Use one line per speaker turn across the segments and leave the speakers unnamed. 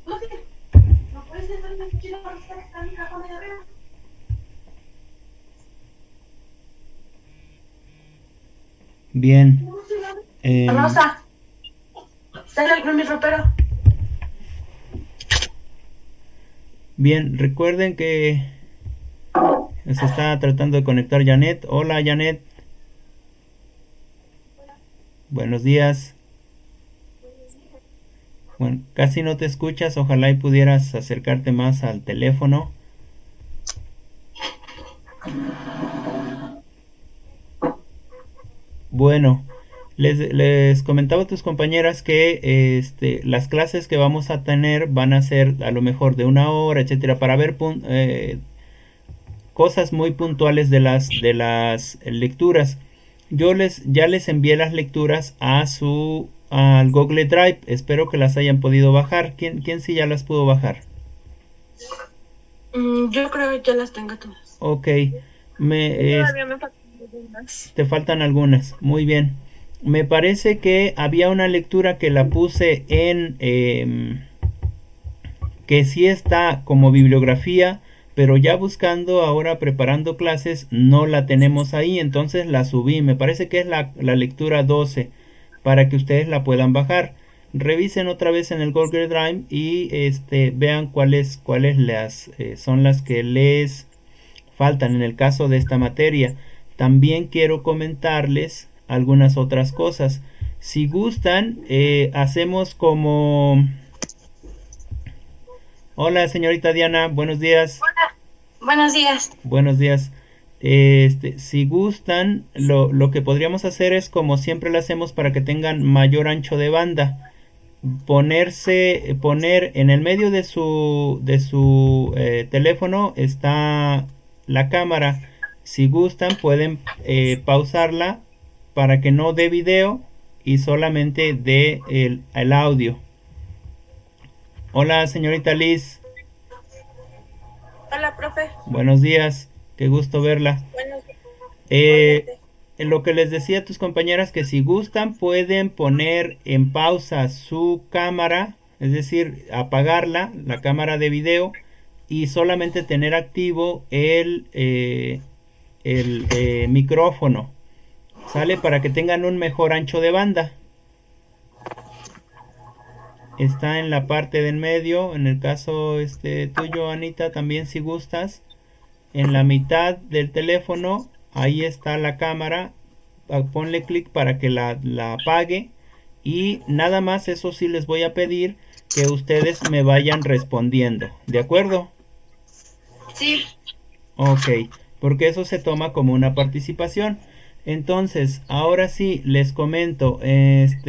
¿no puedes estar en la mochila para estar en el cajón de arriba?
Bien.
Rosa, sale con mi ropero.
Bien, recuerden que se está tratando de conectar Janet. Hola, Janet. Buenos días. Bueno, casi no te escuchas. Ojalá y pudieras acercarte más al teléfono. Bueno, les comentaba a tus compañeras que las clases que vamos a tener van a ser a lo mejor de 1 hora, etcétera, para ver cosas muy puntuales de las lecturas. Ya les envié las lecturas al Google Drive. Espero que las hayan podido bajar. ¿Quién sí ya las pudo bajar?
Yo creo que ya las tengo todas.
Ok.
Todavía me faltan algunas.
Te faltan algunas. Muy bien. Me parece que había una lectura que la puse que sí está como bibliografía, pero ya buscando ahora preparando clases no la tenemos ahí, entonces la subí. Me parece que es la lectura 12 para que ustedes la puedan bajar. Revisen otra vez en el Google Drive y vean son las que les faltan en el caso de esta materia. También quiero comentarles algunas otras cosas. Si gustan, hacemos como... Hola, señorita Diana, buenos días.
Hola, buenos días.
Buenos días. Si gustan, lo que podríamos hacer es como siempre lo hacemos para que tengan mayor ancho de banda. Poner en el medio de su teléfono está la cámara. Si gustan, pueden pausarla para que no dé video y solamente dé el audio. Hola, señorita Liz.
Hola, profe.
Buenos días. Qué gusto verla.
Bueno,
Eh,
igualmente.
en lo que les decía a tus compañeras que si gustan pueden poner en pausa su cámara, es decir, apagarla, la cámara de video, y solamente tener activo el micrófono. ¿Sale? Para que tengan un mejor ancho de banda. Está en la parte del medio, en el caso tuyo, Anita, también si gustas. En la mitad del teléfono, ahí está la cámara. Ponle clic para que la apague. Y nada más, eso sí les voy a pedir que ustedes me vayan respondiendo. ¿De acuerdo?
Sí.
Ok, porque eso se toma como una participación. Entonces, ahora sí, les comento, les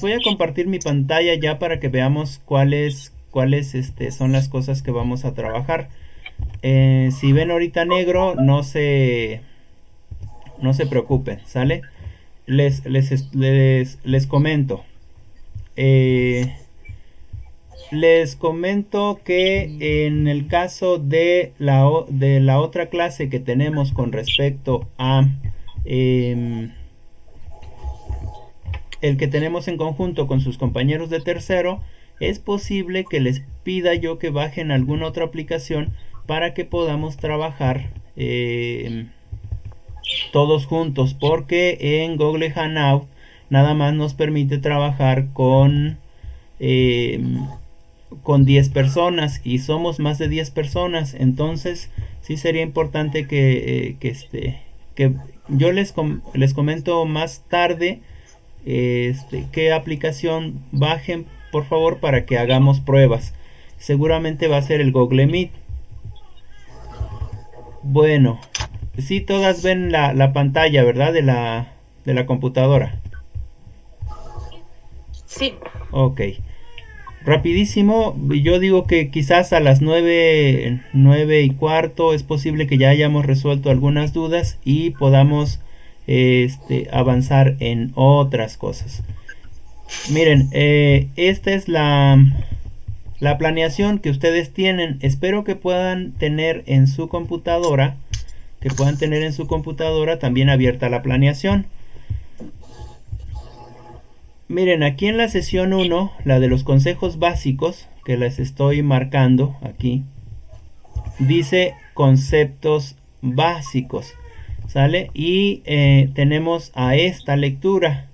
voy a compartir mi pantalla ya para que veamos cuáles son las cosas que vamos a trabajar. Si ven ahorita negro, no se preocupen, ¿sale? Les comento. Eh, Les comento que en el caso de la otra clase que tenemos con respecto a em, el que tenemos en conjunto con sus compañeros de tercero, es posible que les pida yo que bajen alguna otra aplicación para que podamos trabajar todos juntos, porque en Google Hangout nada más nos permite trabajar con 10 personas y somos más de 10 personas. Entonces sí sería importante que yo les comento más tarde qué aplicación bajen, por favor, para que hagamos pruebas. Seguramente va a ser el Google Meet. Bueno, sí, todas ven la pantalla, ¿verdad? De la computadora.
Sí.
Ok. Rapidísimo, yo digo que quizás a las 9:15 es posible que ya hayamos resuelto algunas dudas y podamos avanzar en otras cosas. Miren, esta es la planeación que ustedes tienen. Espero que puedan tener en su computadora, también abierta la planeación. Miren, aquí en la sesión 1, la de los consejos básicos, que les estoy marcando aquí, dice conceptos básicos, ¿sale? Y tenemos a esta lectura.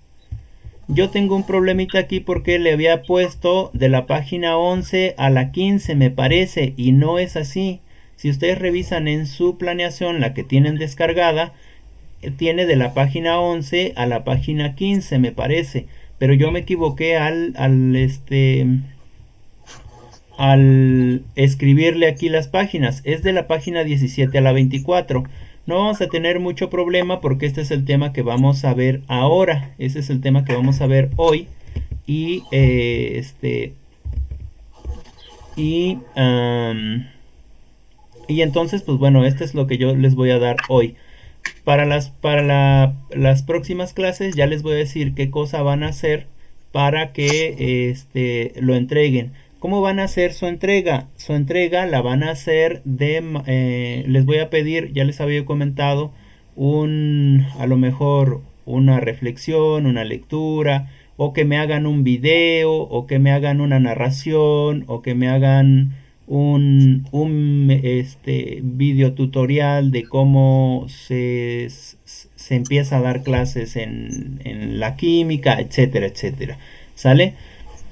Yo tengo un problemita aquí porque le había puesto de la página 11 a la 15, me parece, y no es así. Si ustedes revisan en su planeación, la que tienen descargada, tiene de la página 11 a la página 15, me parece. Pero yo me equivoqué al escribirle aquí las páginas. Es de la página 17 a la 24. No vamos a tener mucho problema porque este es el tema que vamos a ver ahora. Ese es el tema que vamos a ver hoy. Y y entonces, pues bueno, este es lo que yo les voy a dar hoy. Para las próximas clases ya les voy a decir qué cosa van a hacer para que lo entreguen. ¿Cómo van a hacer su entrega? Su entrega la van a hacer les voy a pedir, ya les había comentado, a lo mejor una reflexión, una lectura, o que me hagan un video, o que me hagan una narración, o que me hagan un video tutorial de cómo se empieza a dar clases en la química, etcétera, etcétera. ¿Sale?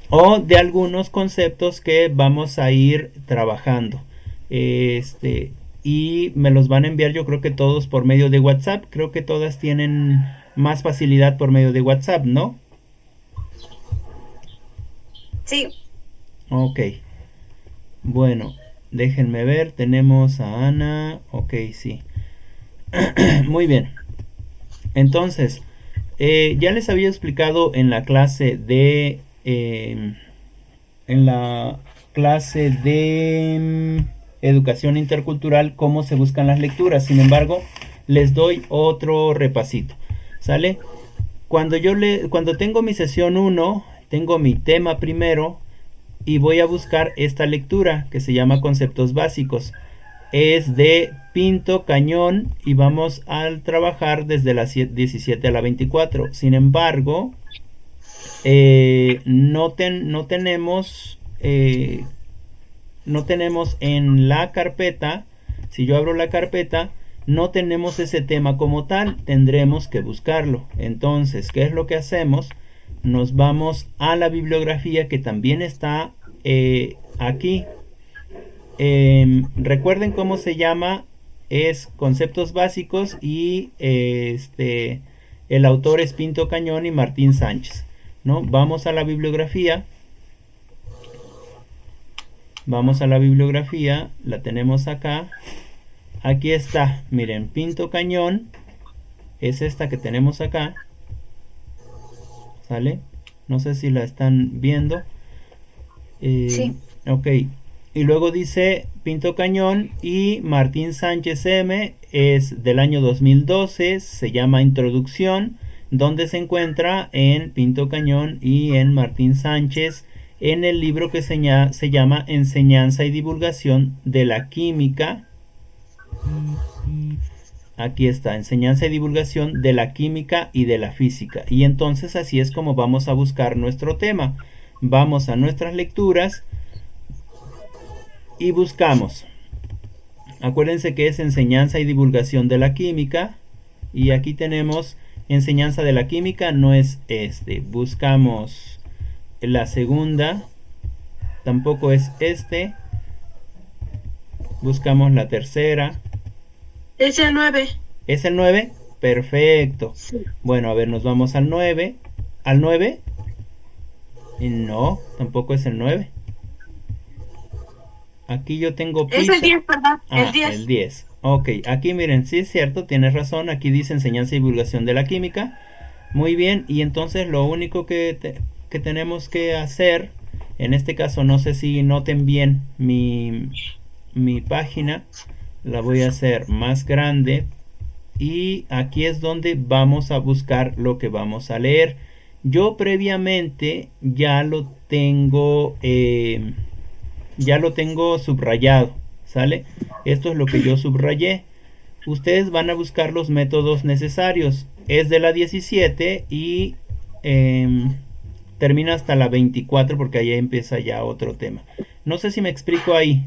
O de algunos conceptos que vamos a ir trabajando. Y me los van a enviar, yo creo que todos por medio de WhatsApp. Creo que todas tienen más facilidad por medio de WhatsApp, ¿no?
Sí.
Ok. Bueno, déjenme ver. Tenemos a Ana. Ok, sí. Muy bien. Entonces, ya les había explicado en la clase de educación intercultural cómo se buscan las lecturas. Sin embargo, les doy otro repasito. ¿Sale? Cuando tengo mi sesión 1, tengo mi tema primero y voy a buscar esta lectura que se llama Conceptos Básicos. Es de Pinto Cañón y vamos a trabajar desde la 17 a la 24. Sin embargo, no tenemos en la carpeta, si yo abro la carpeta, no tenemos ese tema como tal, tendremos que buscarlo. Entonces, ¿qué es lo que hacemos? Nos vamos a la bibliografía que también está aquí. Recuerden cómo se llama, es Conceptos Básicos y el autor es Pinto Cañón y Martín Sánchez, ¿no? Vamos a la bibliografía. Vamos a la bibliografía, la tenemos acá. Aquí está, miren, Pinto Cañón es esta que tenemos acá. ¿Sale? No sé si la están viendo.
Sí.
Ok. Y luego dice Pinto Cañón y Martín Sánchez M. Es del año 2012. Se llama Introducción. Donde se encuentra en Pinto Cañón y en Martín Sánchez. En el libro que se llama Enseñanza y Divulgación de la Química. Aquí está, Enseñanza y Divulgación de la Química y de la Física. Y entonces así es como vamos a buscar nuestro tema. Vamos a nuestras lecturas y buscamos. Acuérdense que es Enseñanza y Divulgación de la Química. Y aquí tenemos Enseñanza de la Química, no es este. Buscamos la segunda, tampoco es este. Buscamos la tercera.
Es el 9.
¿Es el 9? Perfecto.
Sí.
Bueno, a ver, nos vamos al 9. ¿Al 9? No, tampoco es el 9. Aquí yo tengo
Es el 10, perdón. El 10.
El 10. Ok, aquí miren, sí es cierto, tienes razón. Aquí dice Enseñanza y Divulgación de la Química. Muy bien, y entonces lo único que tenemos que hacer, en este caso no sé si noten bien mi página, la voy a hacer más grande y aquí es donde vamos a buscar lo que vamos a leer. Yo previamente ya lo tengo subrayado, ¿sale? Esto es lo que yo subrayé. Ustedes van a buscar los métodos necesarios. Es de la 17 y termina hasta la 24 porque ahí empieza ya otro tema. No sé si me explico ahí.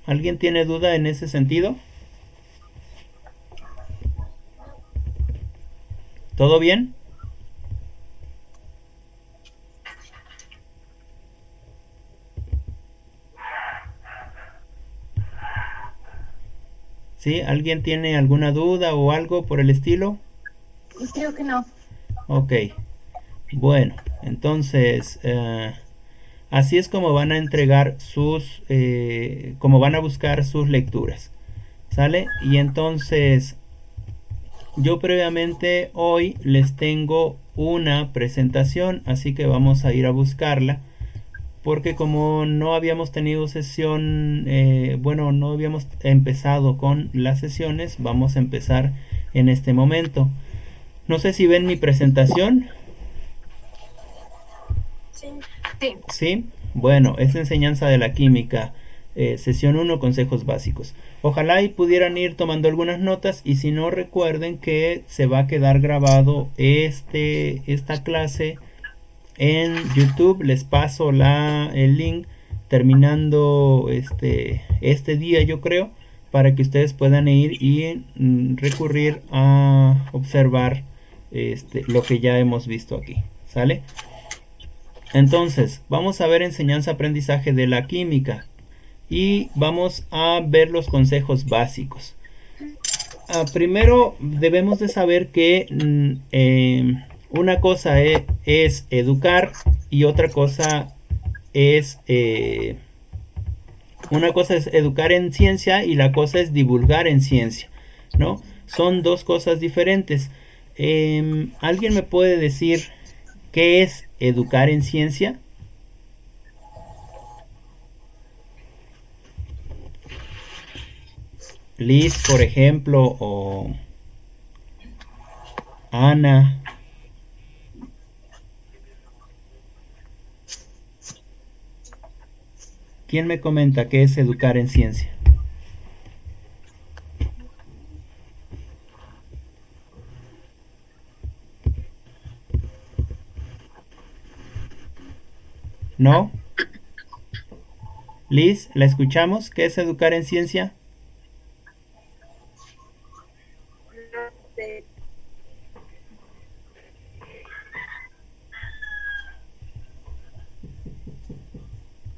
¿Alguien tiene duda en ese sentido? ¿Todo bien? ¿Sí? ¿Alguien tiene alguna duda o algo por el estilo?
Creo que no.
Ok. Bueno, entonces así es como van a entregar como van a buscar sus lecturas. ¿Sale? Y entonces yo previamente hoy les tengo una presentación, así que vamos a ir a buscarla. Porque como no habíamos tenido sesión, bueno, no habíamos empezado con las sesiones, vamos a empezar en este momento. No sé si ven mi presentación.
Sí. Sí.
Sí, bueno, es enseñanza de la química, sesión 1, consejos básicos. Ojalá y pudieran ir tomando algunas notas y si no recuerden que se va a quedar grabado esta clase en YouTube. Les paso el link terminando este día, yo creo, para que ustedes puedan ir y recurrir a observar lo que ya hemos visto aquí. ¿Sale? Entonces, vamos a ver enseñanza-aprendizaje de la química y vamos a ver los consejos básicos. Primero debemos de saber que una cosa es educar y otra cosa es educar en ciencia y la cosa es divulgar en ciencia, ¿no? Son dos cosas diferentes. ¿Alguien me puede decir qué es educar en ciencia? Liz, por ejemplo, o Ana. ¿Quién me comenta qué es educar en ciencia? ¿No? Liz, ¿la escuchamos? ¿Qué es educar en ciencia?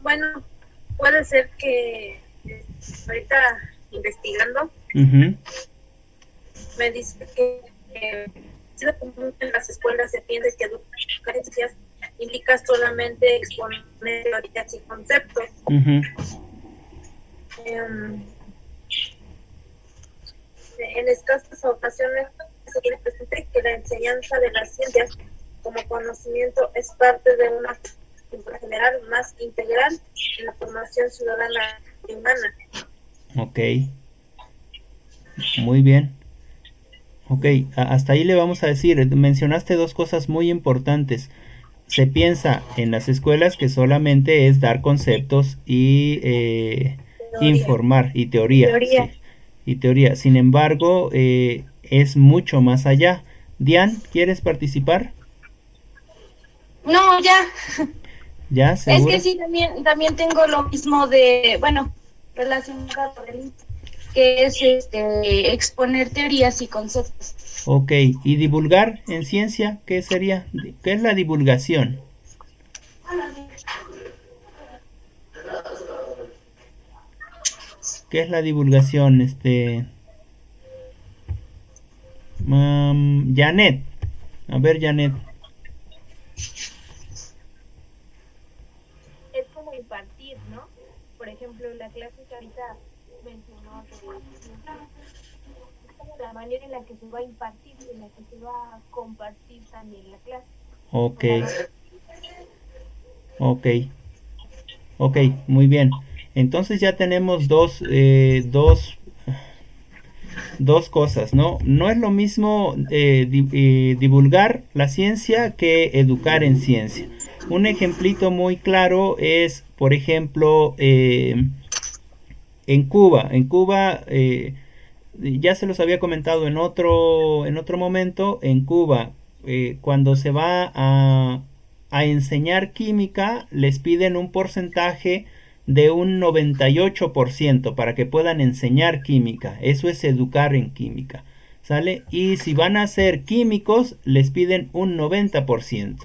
Bueno, puede ser que ahorita investigando me dice que en las escuelas se piensa que educar en ciencias implica solamente exponer teorías y conceptos. En escasas ocasiones se tiene presente que la enseñanza de las ciencias como conocimiento es parte de una cultura general más integral en la formación ciudadana y humana.
Ok, muy bien. Ok, hasta ahí le vamos a decir, mencionaste dos cosas muy importantes. Se piensa en las escuelas que solamente es dar conceptos y informar y teoría. Sí, y teoría. Sin embargo, es mucho más allá. Diane, ¿quieres participar?
No, ya.
¿Ya? ¿Seguro?
Es que sí, también tengo lo mismo de, bueno, relacionado con el que es exponer teorías y conceptos.
Ok, ¿y divulgar en ciencia qué sería? ¿Qué es la divulgación? ¿Qué es la divulgación? Janet. A ver, Janet.
Es como impartir, ¿no? Por ejemplo, la clase que ahorita mencionó es como la manera en la que se va a impartir, en la que se va a compartir también la clase.
Ok. Ok, muy bien. Entonces ya tenemos dos cosas, ¿no? No es lo mismo divulgar la ciencia que educar en ciencia. Un ejemplito muy claro es, por ejemplo, en Cuba. En Cuba, ya se los había comentado en otro momento, en Cuba cuando se va a enseñar química, les piden un porcentaje de un 98% para que puedan enseñar química. Eso es educar en química, ¿sale? Y si van a ser químicos, les piden un 90%.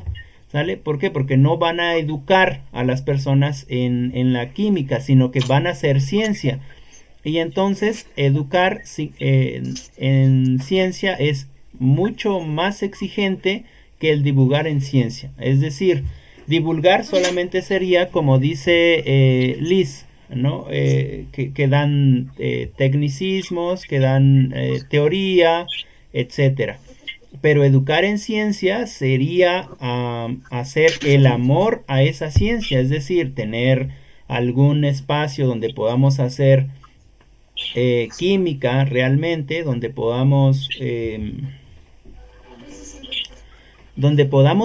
¿Sale? ¿Por qué? Porque no van a educar a las personas en la química, sino que van a hacer ciencia. Y entonces educar en ciencia es mucho más exigente que el divulgar en ciencia. Es decir, divulgar solamente sería, como dice Liz, ¿no? Que dan tecnicismos, que dan teoría, etcétera. Pero educar en ciencia sería hacer el amor a esa ciencia, es decir, tener algún espacio donde podamos hacer química realmente, donde podamos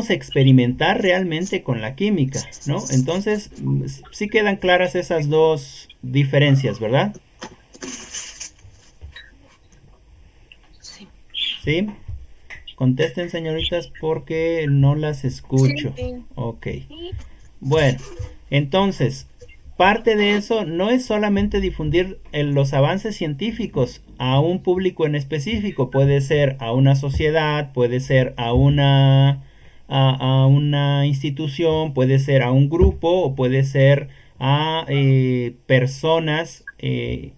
experimentar realmente con la química, ¿no? Entonces, sí quedan claras esas dos diferencias, ¿verdad? ¿Sí? Contesten, señoritas, porque no las escucho.
Sí.
Ok. Bueno, entonces, parte de eso no es solamente difundir los avances científicos a un público en específico, puede ser a una sociedad, puede ser a una institución, puede ser a un grupo o puede ser a personas que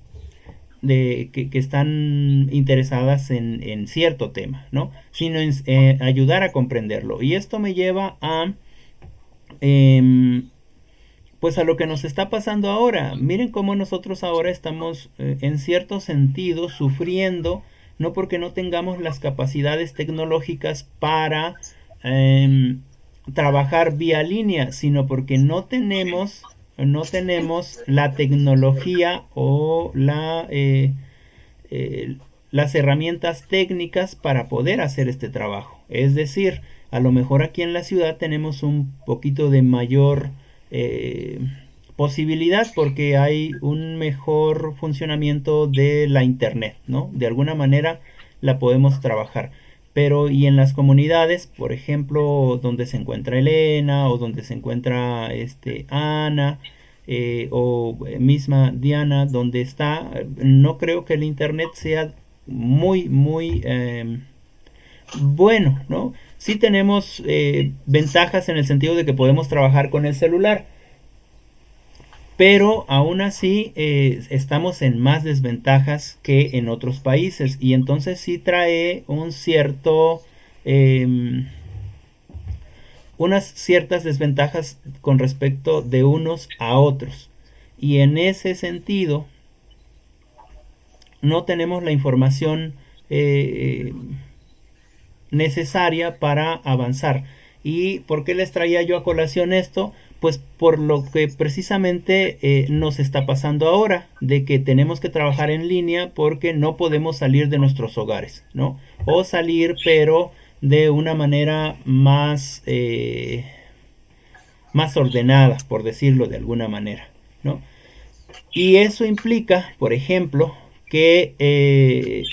están interesadas en cierto tema, ¿no? Sino en ayudar a comprenderlo. Y esto me lleva a pues a lo que nos está pasando ahora. Miren cómo nosotros ahora estamos en cierto sentido sufriendo, no porque no tengamos las capacidades tecnológicas para trabajar vía línea, sino porque no tenemos la tecnología o las herramientas técnicas para poder hacer este trabajo. Es decir, a lo mejor aquí en la ciudad tenemos un poquito de mayor posibilidad porque hay un mejor funcionamiento de la internet, ¿no? De alguna manera la podemos trabajar. Pero y en las comunidades, por ejemplo, donde se encuentra Elena o donde se encuentra Ana o misma Diana, donde está, no creo que el internet sea muy bueno, ¿no? Sí tenemos ventajas en el sentido de que podemos trabajar con el celular, pero aún así estamos en más desventajas que en otros países y entonces sí trae un cierto unas ciertas desventajas con respecto de unos a otros y en ese sentido no tenemos la información necesaria para avanzar. ¿Y por qué les traía yo a colación esto? Pues por lo que precisamente nos está pasando ahora, de que tenemos que trabajar en línea porque no podemos salir de nuestros hogares, ¿no? O salir pero de una manera más ordenada, por decirlo de alguna manera, ¿no? Y eso implica, por ejemplo, que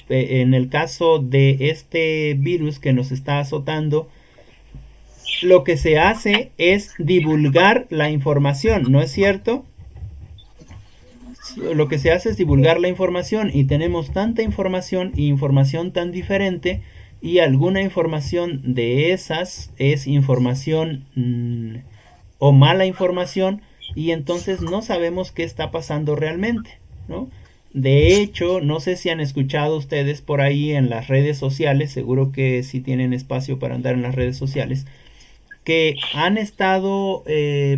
en el caso de este virus que nos está azotando, lo que se hace es divulgar la información, ¿no es cierto? Lo que se hace es divulgar la información y tenemos tanta información y información tan diferente y alguna información de esas es información o mala información y entonces no sabemos qué está pasando realmente, ¿no? De hecho, no sé si han escuchado ustedes por ahí en las redes sociales, seguro que sí tienen espacio para andar en las redes sociales, que han estado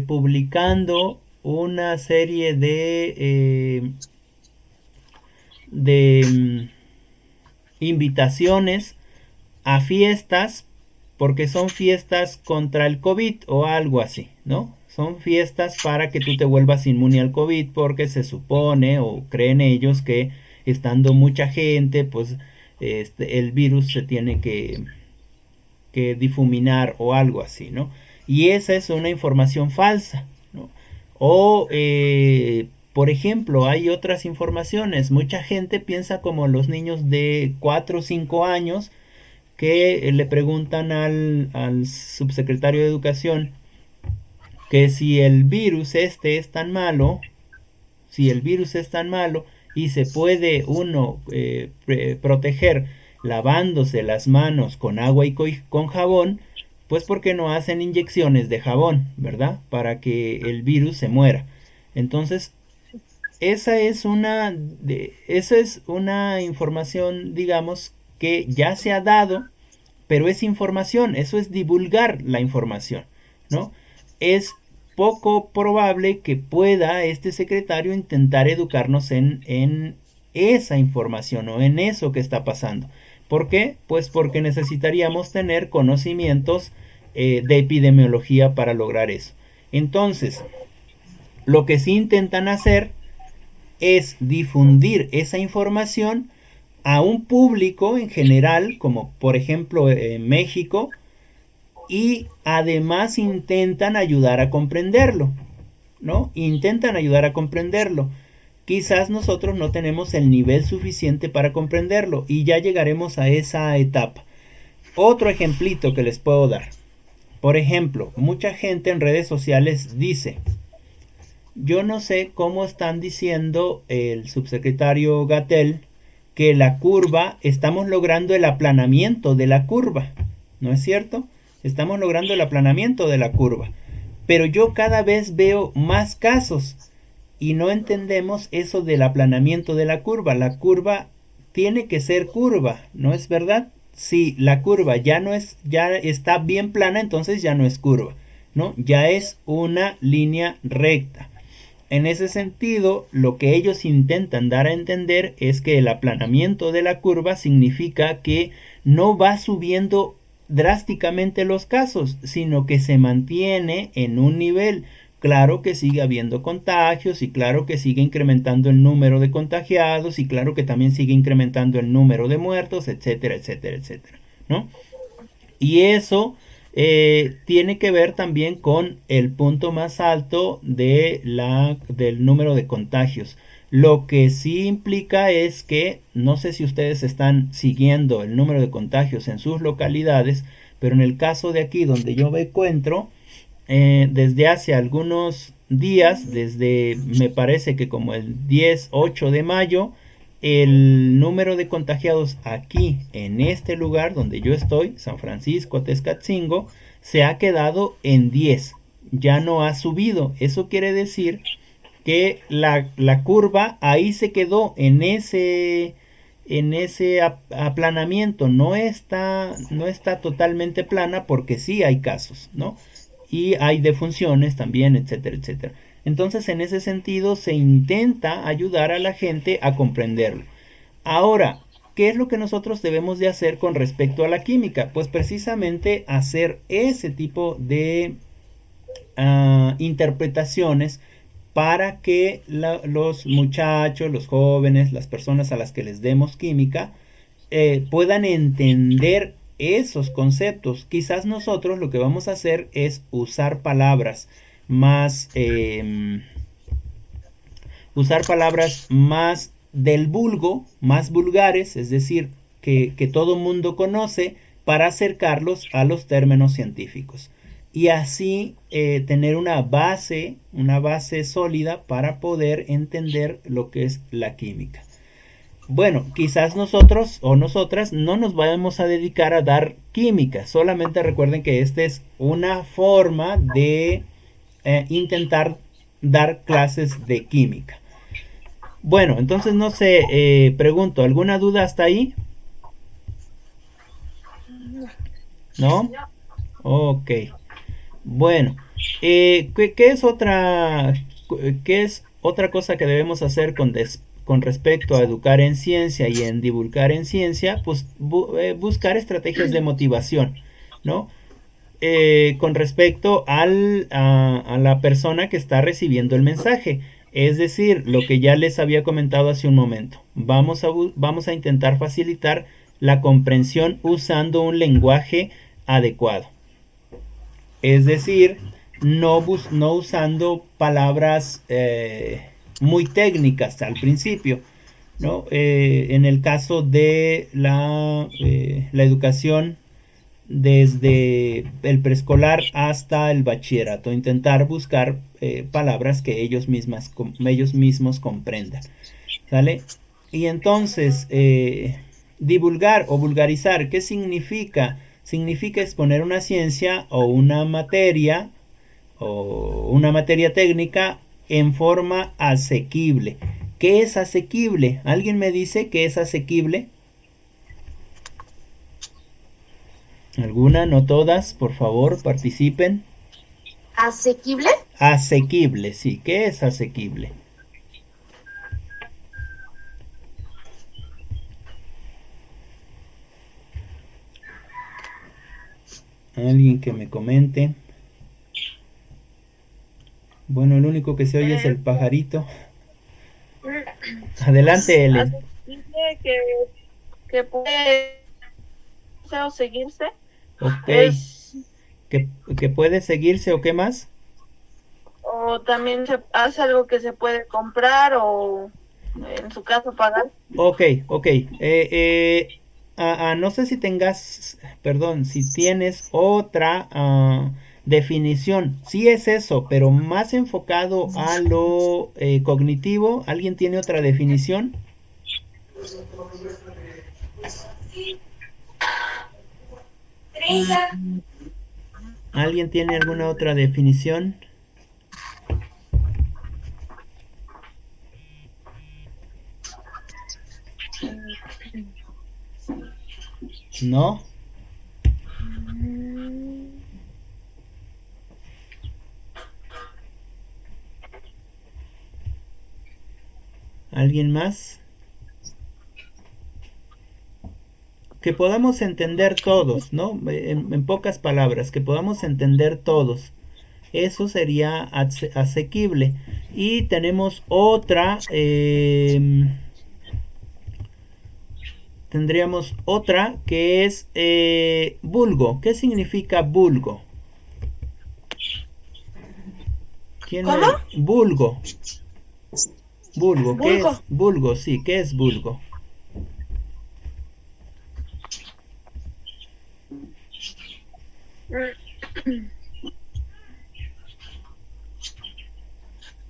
publicando una serie de invitaciones a fiestas porque son fiestas contra el COVID o algo así, ¿no? Son fiestas para que tú te vuelvas inmune al COVID porque se supone o creen ellos que estando mucha gente, pues el virus se tiene que difuminar o algo así, ¿no? Y esa es una información falsa, ¿no? O, por ejemplo, hay otras informaciones. Mucha gente piensa como los niños de 4 o 5 años que le preguntan al subsecretario de Educación que si el virus este es tan malo, si el virus es tan malo y se puede uno proteger lavándose las manos con agua y con jabón, pues porque no hacen inyecciones de jabón, ¿verdad? Para que el virus se muera. Entonces, esa es una información, digamos, que ya se ha dado, pero es información, eso es divulgar la información, ¿no? Es poco probable que pueda este secretario intentar educarnos en esa información o en eso que está pasando. ¿Por qué? Pues porque necesitaríamos tener conocimientos de epidemiología para lograr eso. Entonces, lo que sí intentan hacer es difundir esa información a un público en general, como por ejemplo en México, y además intentan ayudar a comprenderlo, ¿no? Intentan ayudar a comprenderlo. Quizás nosotros no tenemos el nivel suficiente para comprenderlo y ya llegaremos a esa etapa. Otro ejemplito que les puedo dar. Por ejemplo, mucha gente en redes sociales dice: yo no sé cómo están diciendo el subsecretario Gatell que la curva, estamos logrando el aplanamiento de la curva. ¿No es cierto? Estamos logrando el aplanamiento de la curva. Pero yo cada vez veo más casos y no entendemos eso del aplanamiento de la curva. La curva tiene que ser curva, ¿no es verdad? Si la curva ya está bien plana, entonces ya no es curva, ¿no? Ya es una línea recta. En ese sentido, lo que ellos intentan dar a entender es que el aplanamiento de la curva significa que no va subiendo drásticamente los casos, sino que se mantiene en un nivel. Claro que sigue habiendo contagios y claro que sigue incrementando el número de contagiados y claro que también sigue incrementando el número de muertos, etcétera, etcétera, etcétera, ¿no? Y eso tiene que ver también con el punto más alto del número de contagios. Lo que sí implica es que, no sé si ustedes están siguiendo el número de contagios en sus localidades, pero en el caso de aquí donde yo me encuentro, desde hace algunos días, desde me parece que como el 8 de mayo, el número de contagiados aquí en este lugar donde yo estoy, San Francisco Texcatzingo, se ha quedado en 10. Ya no ha subido. Eso quiere decir que la curva ahí se quedó en ese aplanamiento. No está totalmente plana porque sí hay casos, ¿no? Y hay defunciones también, etcétera, etcétera. Entonces, en ese sentido, se intenta ayudar a la gente a comprenderlo. Ahora, ¿qué es lo que nosotros debemos de hacer con respecto a la química? Pues precisamente hacer ese tipo de interpretaciones para que los muchachos, los jóvenes, las personas a las que les demos química, puedan entender esos conceptos. Quizás nosotros lo que vamos a hacer es usar palabras más del vulgo, más vulgares, es decir, que todo mundo conoce, para acercarlos a los términos científicos y así tener una base sólida para poder entender lo que es la química. Bueno, quizás nosotros o nosotras no nos vayamos a dedicar a dar química, solamente recuerden que esta es una forma de intentar dar clases de química. Bueno, entonces no sé, pregunto, ¿alguna duda hasta ahí? ¿No? Ok. Bueno, ¿qué es otra cosa que debemos hacer con respecto a educar en ciencia y en divulgar en ciencia? Pues buscar estrategias de motivación, ¿no? Con respecto a la persona que está recibiendo el mensaje. Es decir, lo que ya les había comentado hace un momento. Vamos a intentar facilitar la comprensión usando un lenguaje adecuado. Es decir, no usando palabras muy técnicas al principio. ¿no? En el caso de la educación desde el preescolar hasta el bachillerato, intentar buscar palabras que ellos mismos comprendan, ¿sale? Y entonces, divulgar o vulgarizar, ¿qué significa? Significa exponer una ciencia o una materia técnica en forma asequible. ¿Qué es asequible? ¿Alguien me dice qué es asequible? ¿Alguna? No todas, por favor, participen.
¿Asequible?
Asequible, sí. ¿Qué es asequible? Alguien que me comente. Bueno, el único que se oye es el pajarito. Adelante, Ellen.
Asequible que puede o seguirse
Ok.
es
¿Que puede seguirse o qué más?
o también se hace algo que se puede comprar o en su caso pagar.
Ok, ok. No sé si tengas, perdón, si tienes otra definición. Sí es eso, pero más enfocado a lo cognitivo. ¿Alguien tiene otra definición?
30.
¿Alguien tiene alguna otra definición? ¿No? ¿Alguien más? Que podamos entender todos, ¿no? En pocas palabras, que podamos entender todos. Eso sería asequible. Y tenemos otra, tendríamos otra que es vulgo. ¿Qué significa vulgo?
¿Cómo?
Vulgo. Vulgo, ¿qué
Vulgo.
es? Vulgo, sí, ¿qué es vulgo?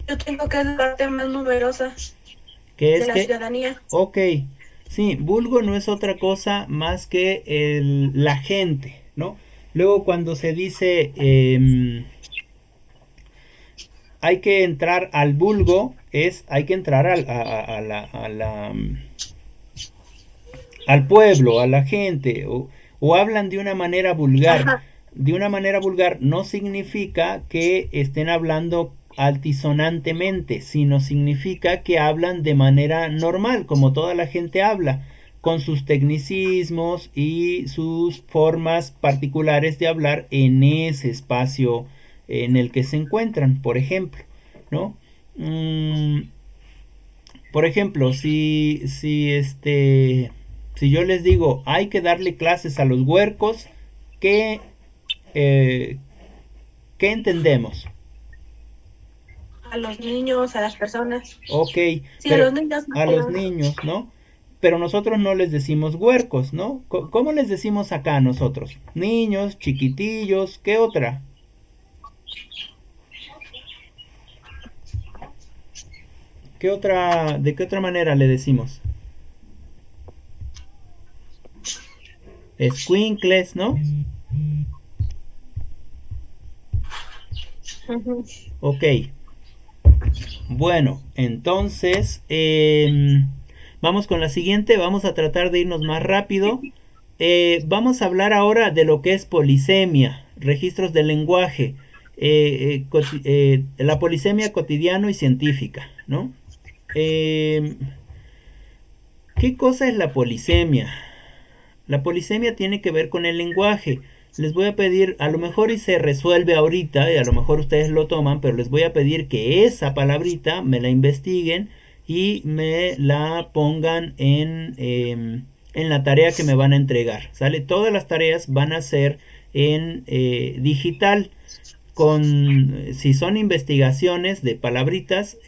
Yo tengo que es la parte más numerosa
¿Qué
de
es
la
que?
ciudadanía.
Ok, sí, vulgo no es otra cosa más que la gente, ¿no? Luego cuando se dice hay que entrar al vulgo, hay que entrar al pueblo, a la gente, o hablan de una manera vulgar.
Ajá.
De una manera vulgar no significa que estén hablando altisonantemente, sino significa que hablan de manera normal, como toda la gente habla, con sus tecnicismos y sus formas particulares de hablar en ese espacio en el que se encuentran, por ejemplo, ¿no? Por ejemplo, si yo les digo hay que darle clases a los huercos, ¿qué, eh, ¿qué entendemos?
A los niños, a las personas.
Ok,
Sí, a
pero
los niños más
a
que
los
nada.
niños, ¿no? Pero nosotros no les decimos huercos, ¿no? ¿Cómo les decimos acá a nosotros? Niños, chiquitillos, ¿qué otra? ¿De qué otra manera le decimos? Escuincles, ¿no?
Ujú.
Ok. Bueno, entonces vamos con la siguiente. Vamos a tratar de irnos más rápido. Vamos a hablar ahora de lo que es polisemia, registros del lenguaje, la polisemia cotidiano y científica, ¿no? ¿Qué cosa es la polisemia? La polisemia tiene que ver con el lenguaje. Les voy a pedir, a lo mejor y se resuelve ahorita, y a lo mejor ustedes lo toman, pero les voy a pedir que esa palabrita me la investiguen y me la pongan en la tarea que me van a entregar. ¿Sale? Todas las tareas van a ser en digital. si son investigaciones de palabritas,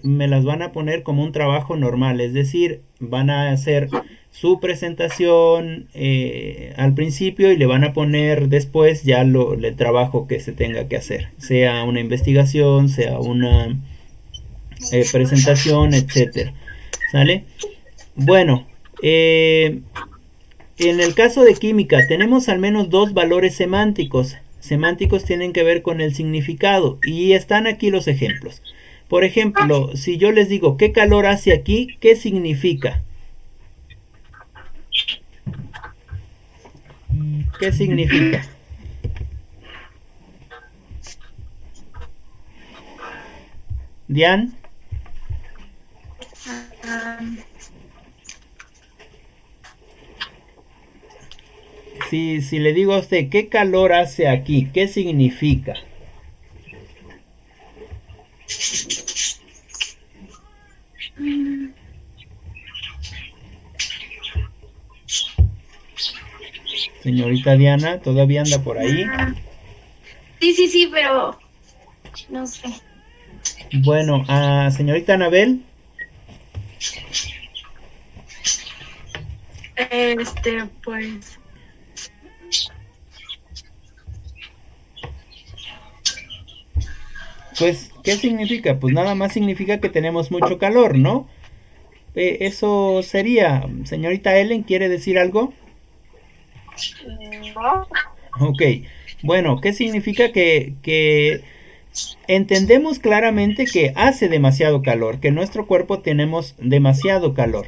me las van a poner como un trabajo normal, es decir, van a hacer su presentación al principio y le van a poner después ya el trabajo que se tenga que hacer, sea una investigación, sea una presentación, etcétera. ¿Sale? Bueno, en el caso de química tenemos al menos dos valores semánticos. Semánticos tienen que ver con el significado y están aquí los ejemplos. Por ejemplo, si yo les digo ¿qué calor hace aquí? ¿Qué significa? ¿Qué significa? Diane. Si le digo a usted ¿qué calor hace aquí? ¿Qué significa? Señorita Diana, ¿todavía anda por ahí?
Sí, pero no sé.
Bueno, señorita Anabel.
Pues
Pues, ¿qué significa? Pues nada más significa que tenemos mucho calor, ¿no? Eso sería. Señorita Ellen, ¿quiere decir algo?
¿No?
Ok. Bueno, ¿qué significa? Que entendemos claramente que hace demasiado calor, que en nuestro cuerpo tenemos demasiado calor,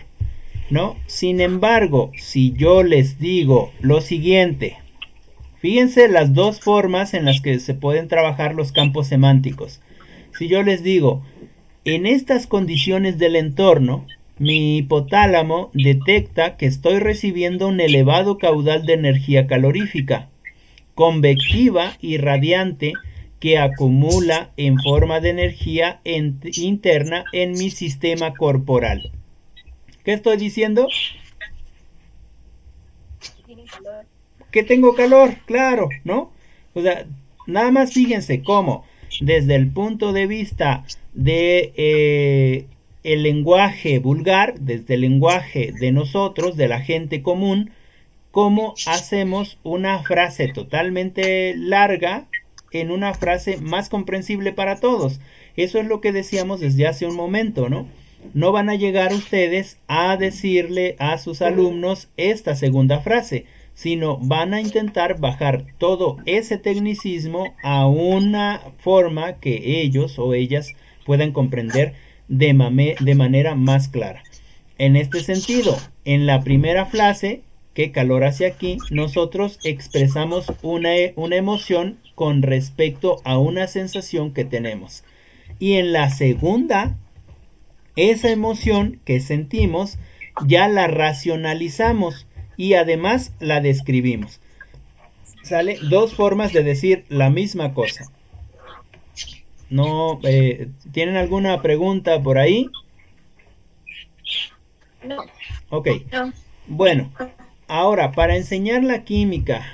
¿no? Sin embargo, si yo les digo lo siguiente, fíjense las dos formas en las que se pueden trabajar los campos semánticos. Si yo les digo, en estas condiciones del entorno, mi hipotálamo detecta que estoy recibiendo un elevado caudal de energía calorífica, convectiva y radiante, que acumula en forma de energía interna en mi sistema corporal. ¿Qué estoy diciendo?
Tiene calor.
Que tengo calor, claro, ¿no? O sea, nada más fíjense cómo desde el punto de vista de el lenguaje vulgar, desde el lenguaje de nosotros, de la gente común, cómo hacemos una frase totalmente larga en una frase más comprensible para todos. Eso es lo que decíamos desde hace un momento, ¿no? No van a llegar ustedes a decirle a sus alumnos esta segunda frase, sino van a intentar bajar todo ese tecnicismo a una forma que ellos o ellas puedan comprender de manera más clara. En este sentido, en la primera frase, ¿qué calor hace aquí? Nosotros expresamos una emoción con respecto a una sensación que tenemos. Y en la segunda, esa emoción que sentimos ya la racionalizamos y además la describimos. ¿Sale? Dos formas de decir la misma cosa. No, ¿tienen alguna pregunta por ahí?
no.
Ok.
No.
Bueno, ahora para enseñar la química,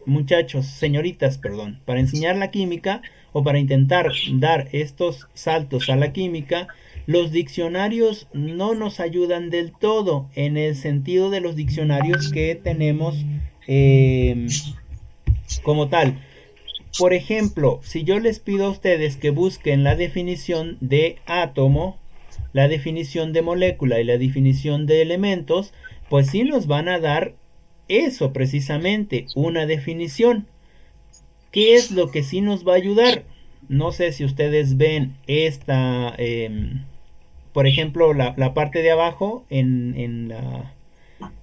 muchachos, señoritas, perdón, para enseñar la química o para intentar dar estos saltos a la química, los diccionarios no nos ayudan del todo en el sentido de los diccionarios que tenemos como tal. Por ejemplo, si yo les pido a ustedes que busquen la definición de átomo, la definición de molécula y la definición de elementos, pues sí nos van a dar eso precisamente, una definición. ¿Qué es lo que sí nos va a ayudar? No sé si ustedes ven esta, por ejemplo, la parte de abajo en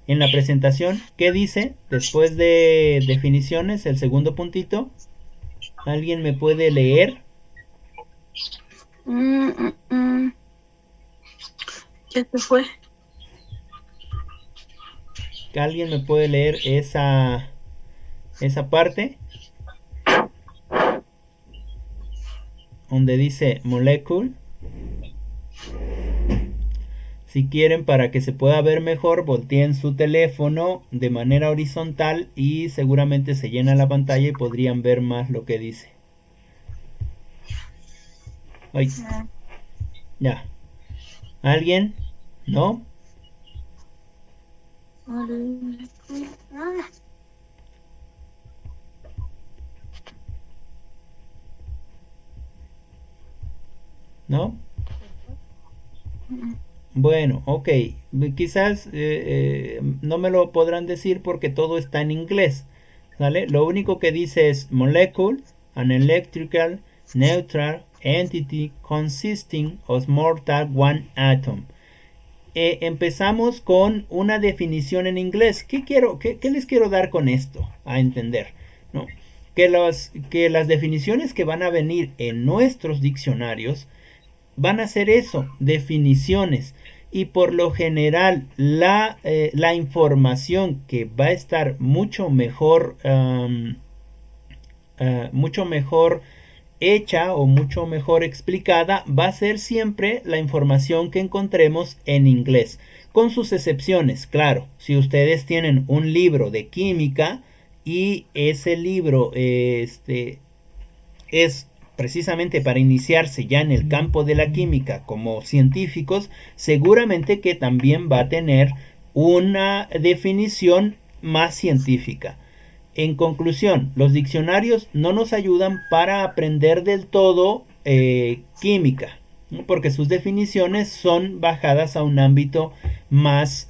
la presentación. ¿Qué dice? Después de definiciones, el segundo puntito. ¿Alguien me puede leer?
Ya se fue.
¿Alguien me puede leer esa parte? Donde dice molecule. Si quieren, para que se pueda ver mejor, volteen su teléfono de manera horizontal y seguramente se llena la pantalla y podrían ver más lo que dice. Ay, ya. ¿Alguien? ¿No? ¿No? Bueno, ok. Quizás no me lo podrán decir porque todo está en inglés. ¿Sale? Lo único que dice es molecule, an electrical neutral entity consisting of more than one atom. Empezamos con una definición en inglés. ¿Qué les quiero dar con esto a entender? ¿No? Que las definiciones que van a venir en nuestros diccionarios van a ser eso, definiciones. Y por lo general la información que va a estar mucho mejor hecha o mucho mejor explicada va a ser siempre la información que encontremos en inglés, con sus excepciones. Claro, si ustedes tienen un libro de química y ese libro es precisamente para iniciarse ya en el campo de la química como científicos, seguramente que también va a tener una definición más científica. En conclusión, los diccionarios no nos ayudan para aprender del todo química, ¿no? Porque sus definiciones son bajadas a un ámbito más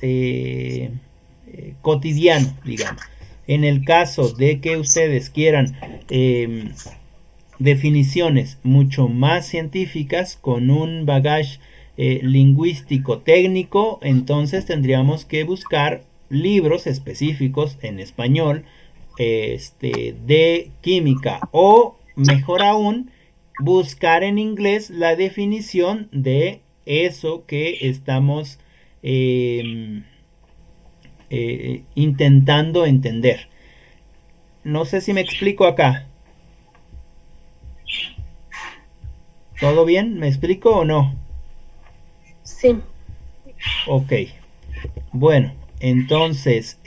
cotidiano, digamos. En el caso de que ustedes quieran definiciones mucho más científicas con un bagaje lingüístico técnico, entonces tendríamos que buscar libros específicos en español de química, o mejor aún, buscar en inglés la definición de eso que estamos intentando entender. No sé si me explico acá. ¿Todo bien? ¿Me explico o no?
Sí.
Ok. Bueno, entonces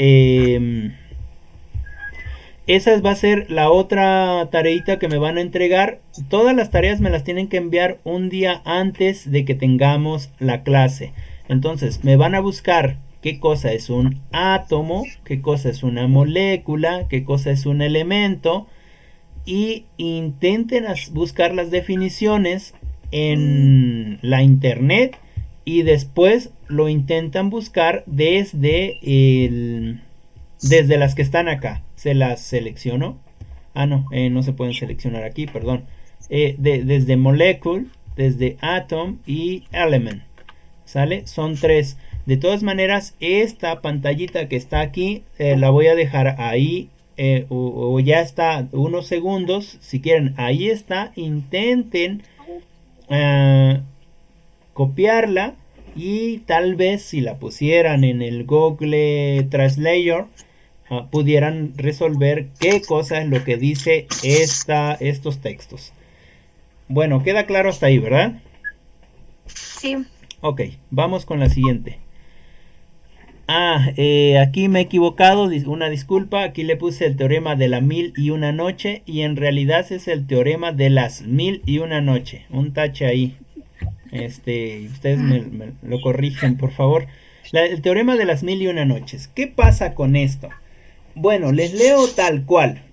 esa va a ser la otra tareita que me van a entregar. Todas las tareas me las tienen que enviar un día antes de que tengamos la clase. Entonces me van a buscar qué cosa es un átomo, qué cosa es una molécula, qué cosa es un elemento, y intenten buscar las definiciones en la internet y después lo intentan buscar desde las que están acá. Se las selecciono. No, no se pueden seleccionar aquí, perdón. Desde molecule, desde atom y element. ¿Sale? Son 3. De todas maneras, esta pantallita que está aquí la voy a dejar ahí. O ya está unos segundos. Si quieren, ahí está. Intenten copiarla. Y tal vez si la pusieran en el Google Translator, pudieran resolver qué cosa es lo que dice estos textos. Bueno, queda claro hasta ahí, ¿verdad?
Sí.
Ok, vamos con la siguiente. Aquí me he equivocado, una disculpa. Aquí le puse el teorema de la 1001 noche y en realidad es el teorema de las 1001 noche. Un tache ahí. Ustedes me lo corrigen, por favor. El teorema de las 1001 noches. ¿Qué pasa con esto? Bueno, les leo tal cual.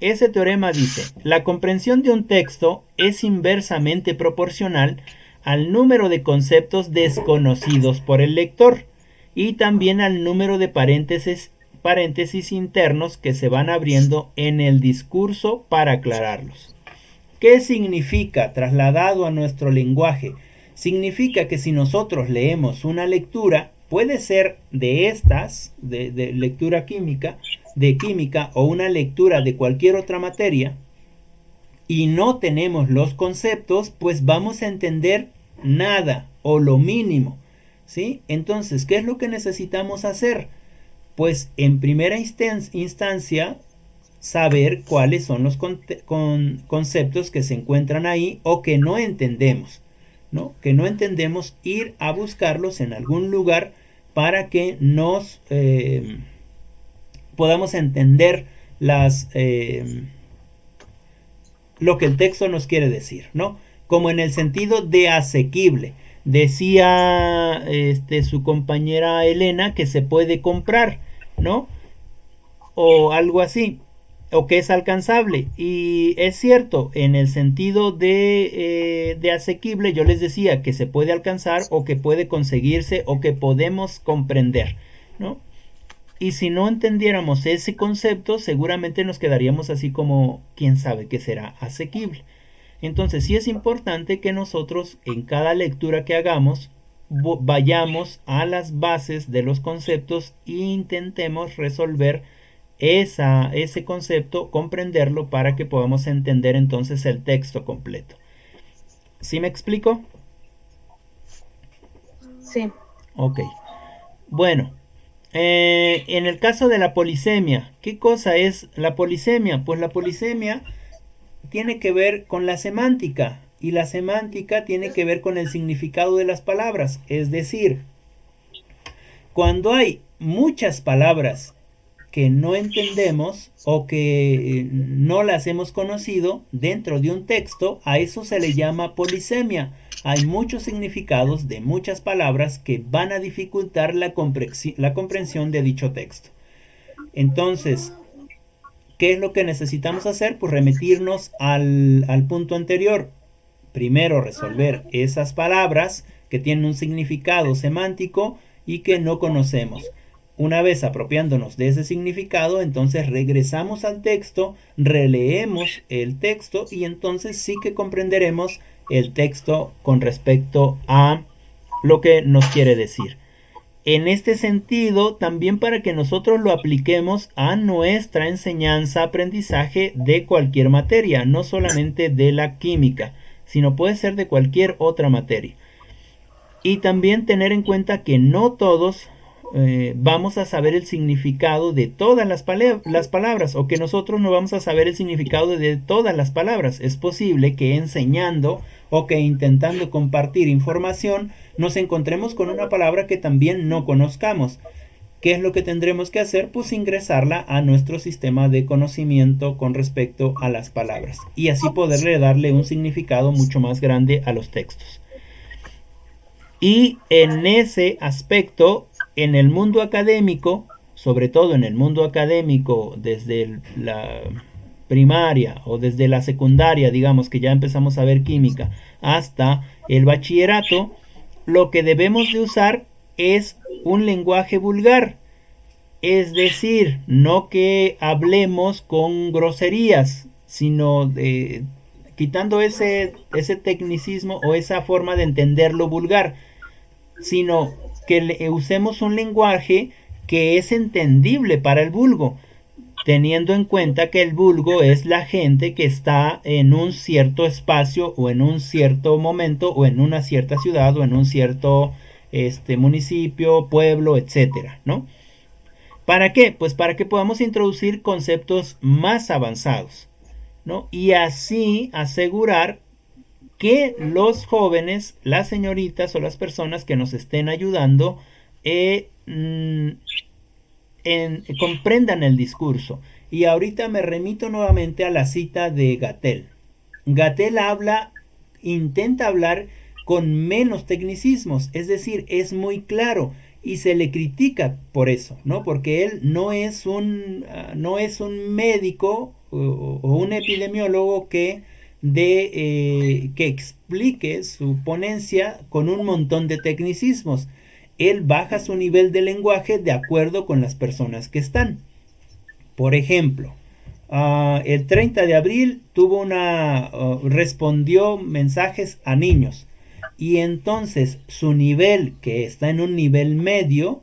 Ese teorema dice: la comprensión de un texto es inversamente proporcional al número de conceptos desconocidos por el lector y también al número de paréntesis internos que se van abriendo en el discurso para aclararlos. ¿Qué significa trasladado a nuestro lenguaje? Significa que si nosotros leemos una lectura, puede ser de estas, de lectura química, de química, o una lectura de cualquier otra materia, y no tenemos los conceptos, pues vamos a entender nada o lo mínimo, ¿sí? Entonces, ¿qué es lo que necesitamos hacer? Pues en primera instancia, saber cuáles son los conceptos que se encuentran ahí o que no entendemos, ¿no? Que no entendemos, ir a buscarlos en algún lugar para que nos podamos entender lo que el texto nos quiere decir, ¿no? Como en el sentido de asequible. Decía su compañera Elena que se puede comprar, ¿no? O algo así, o que es alcanzable. Y es cierto, en el sentido de asequible, yo les decía que se puede alcanzar, o que puede conseguirse, o que podemos comprender, ¿no? Y si no entendiéramos ese concepto, seguramente nos quedaríamos así como, ¿quién sabe qué será asequible? Entonces sí es importante que nosotros en cada lectura que hagamos vayamos a las bases de los conceptos e intentemos resolver ese concepto, comprenderlo para que podamos entender entonces el texto completo. ¿Sí me explico?
Sí.
Ok. Bueno. En el caso de la polisemia, ¿qué cosa es la polisemia? Pues la polisemia tiene que ver con la semántica, y la semántica tiene que ver con el significado de las palabras. Es decir, cuando hay muchas palabras que no entendemos o que no las hemos conocido dentro de un texto, a eso se le llama polisemia. Hay muchos significados de muchas palabras que van a dificultar la comprensión de dicho texto. Entonces, ¿qué es lo que necesitamos hacer? Pues remitirnos al punto anterior. Primero resolver esas palabras que tienen un significado semántico y que no conocemos. Una vez apropiándonos de ese significado, entonces regresamos al texto, releemos el texto y entonces sí que comprenderemos el texto con respecto a lo que nos quiere decir. En este sentido, también para que nosotros lo apliquemos a nuestra enseñanza, aprendizaje de cualquier materia, no solamente de la química, sino puede ser de cualquier otra materia. Y también tener en cuenta que no todos vamos a saber el significado de todas las palabras, o que nosotros no vamos a saber el significado de todas las palabras. Es posible que enseñando o que intentando compartir información nos encontremos con una palabra que también no conozcamos. ¿Qué es lo que tendremos que hacer? Pues ingresarla a nuestro sistema de conocimiento con respecto a las palabras, y así poderle darle un significado mucho más grande a los textos. Y en ese aspecto, en el mundo académico, sobre todo en el mundo académico desde la primaria o desde la secundaria, digamos que ya empezamos a ver química, hasta el bachillerato, lo que debemos de usar es un lenguaje vulgar. Es decir, no que hablemos con groserías, sino quitando ese tecnicismo o esa forma de entender lo vulgar, sino que usemos un lenguaje que es entendible para el vulgo, teniendo en cuenta que el vulgo es la gente que está en un cierto espacio o en un cierto momento o en una cierta ciudad o en un cierto municipio, pueblo, etcétera, ¿no? ¿Para qué? Pues para que podamos introducir conceptos más avanzados, ¿no? Y así asegurar que los jóvenes, las señoritas o las personas que nos estén ayudando comprendan el discurso. Y ahorita me remito nuevamente a la cita de Gatell. Gatell intenta hablar con menos tecnicismos, es decir, es muy claro, y se le critica por eso, ¿no? Porque él no es un médico o un epidemiólogo que explique su ponencia con un montón de tecnicismos. Él baja su nivel de lenguaje de acuerdo con las personas que están. Por ejemplo, el 30 de abril respondió mensajes a niños, y entonces su nivel, que está en un nivel medio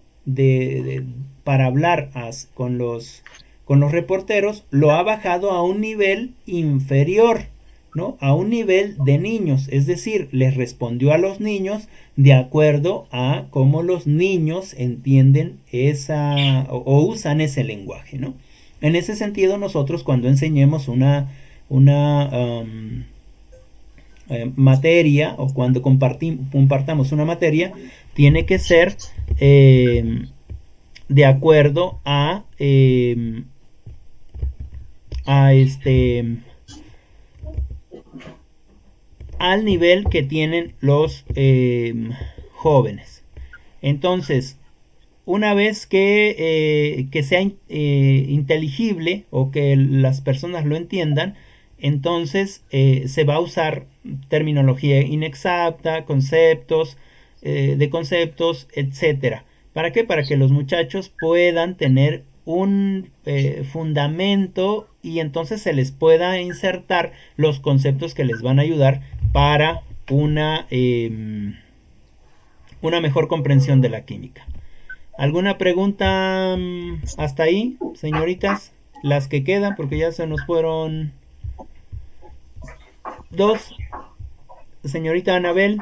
para hablar con los reporteros, lo ha bajado a un nivel inferior, ¿no? A un nivel de niños, es decir, les respondió a los niños de acuerdo a cómo los niños entienden o usan ese lenguaje, ¿no? En ese sentido, nosotros cuando enseñemos materia o cuando compartamos una materia, tiene que ser de acuerdo a al nivel que tienen los jóvenes. Entonces, una vez que sea inteligible o que las personas lo entiendan, entonces se va a usar terminología inexacta, conceptos, de conceptos, etcétera. ¿Para qué? Para que los muchachos puedan tener un fundamento y entonces se les pueda insertar los conceptos que les van a ayudar para una mejor comprensión de la química. ¿Alguna pregunta hasta ahí, señoritas? Las que quedan, porque ya se nos fueron dos. Señorita Anabel.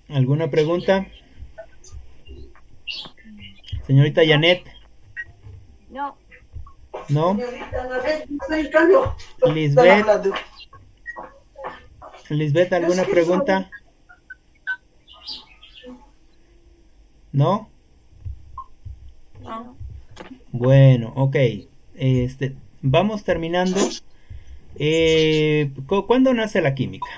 ¿Alguna pregunta? Señorita Janet.
No.
¿No? Lisbeth. Lisbeth, ¿alguna pregunta? ¿No?
No.
Bueno, ok. Vamos terminando. ¿Cuándo nace la química?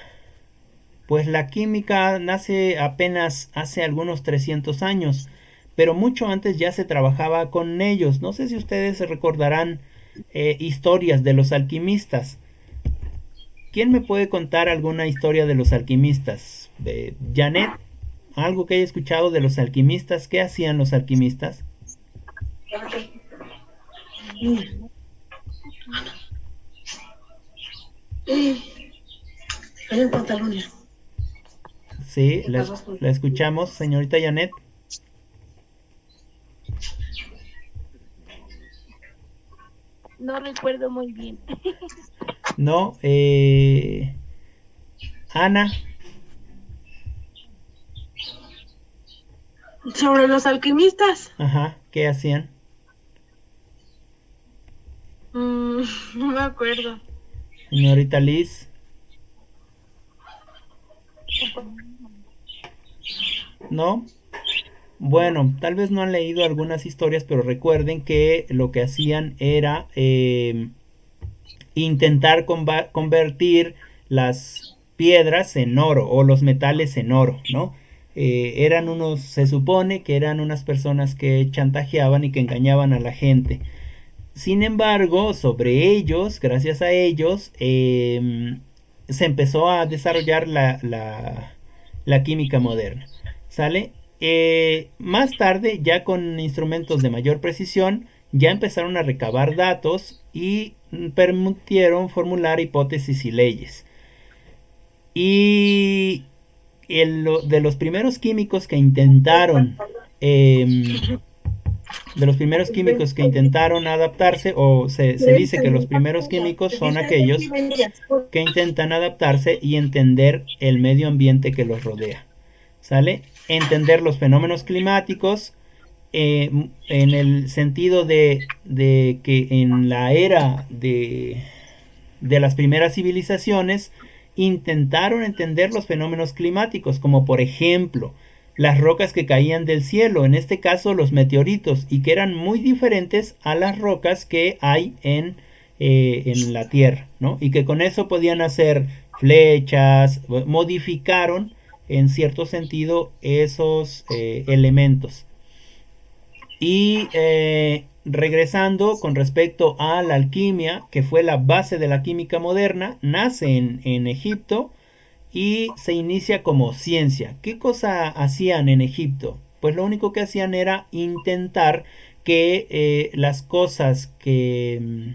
Pues la química nace apenas hace algunos 300 años, pero mucho antes ya se trabajaba con ellos. No sé si ustedes recordarán historias de los alquimistas. ¿Quién me puede contar alguna historia de los alquimistas? Janet, algo que haya escuchado de los alquimistas. ¿Qué hacían los alquimistas? Sí, la escuchamos, señorita Janet.
No recuerdo muy bien.
No, Ana.
Sobre los alquimistas.
Ajá, ¿qué hacían?
No me acuerdo.
Señorita Liz. ¿No? Bueno, tal vez no han leído algunas historias, pero recuerden que lo que hacían era intentar convertir las piedras en oro o los metales en oro, ¿no? Se supone que eran unas personas que chantajeaban y que engañaban a la gente. Sin embargo, sobre ellos, gracias a ellos, se empezó a desarrollar la química moderna. ¿Sale? Más tarde, ya con instrumentos de mayor precisión, ya empezaron a recabar datos y permitieron formular hipótesis y leyes. Y de los primeros químicos que intentaron adaptarse, o se dice que los primeros químicos son aquellos que intentan adaptarse y entender el medio ambiente que los rodea. ¿Sale? Entender los fenómenos climáticos en el sentido de que en la era de las primeras civilizaciones intentaron entender los fenómenos climáticos, como por ejemplo las rocas que caían del cielo, en este caso los meteoritos, y que eran muy diferentes a las rocas que hay en la Tierra, ¿no? Y que con eso podían hacer flechas, modificaron en cierto sentido esos elementos. Y regresando con respecto a la alquimia, que fue la base de la química moderna, nace en Egipto y se inicia como ciencia. ¿Qué cosa hacían en Egipto? Pues lo único que hacían era intentar que las cosas que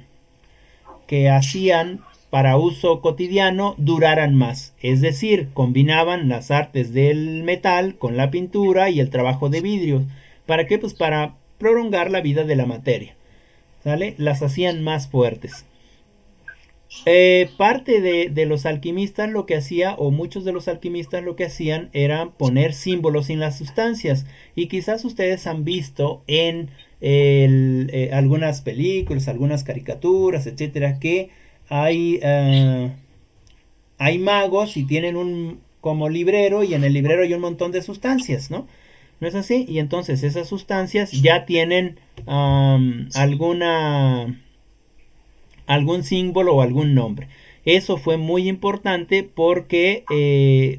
hacían para uso cotidiano duraran más. Es decir, combinaban las artes del metal con la pintura y el trabajo de vidrio. ¿Para qué? Pues para prolongar la vida de la materia. ¿Sale? Las hacían más fuertes. Parte de los alquimistas lo que hacía, o muchos de los alquimistas lo que hacían, era poner símbolos en las sustancias. Y quizás ustedes han visto en algunas películas, algunas caricaturas, etcétera, que hay, hay magos y tienen un como librero y en el librero hay un montón de sustancias, ¿no? ¿No es así? Y entonces esas sustancias ya tienen algún símbolo o algún nombre. Eso fue muy importante porque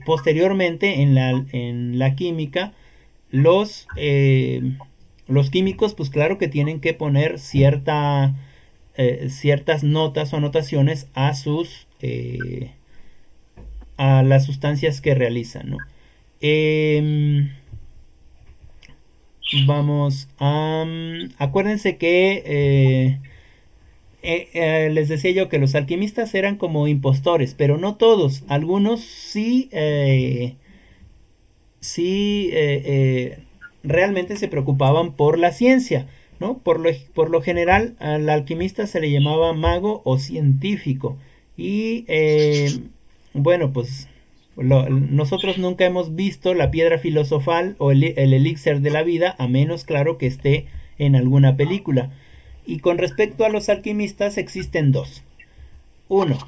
posteriormente en la química los químicos pues claro que tienen que poner ciertas notas o anotaciones a las sustancias que realizan, ¿no? Em, Vamos a... acuérdense que les decía yo que los alquimistas eran como impostores, pero no todos. Algunos sí, sí realmente se preocupaban por la ciencia, ¿no? Por lo general al alquimista se le llamaba mago o científico. Y bueno, pues nosotros nunca hemos visto la piedra filosofal o el elixir de la vida, a menos claro que esté en alguna película. Y con respecto a los alquimistas existen dos. Uno,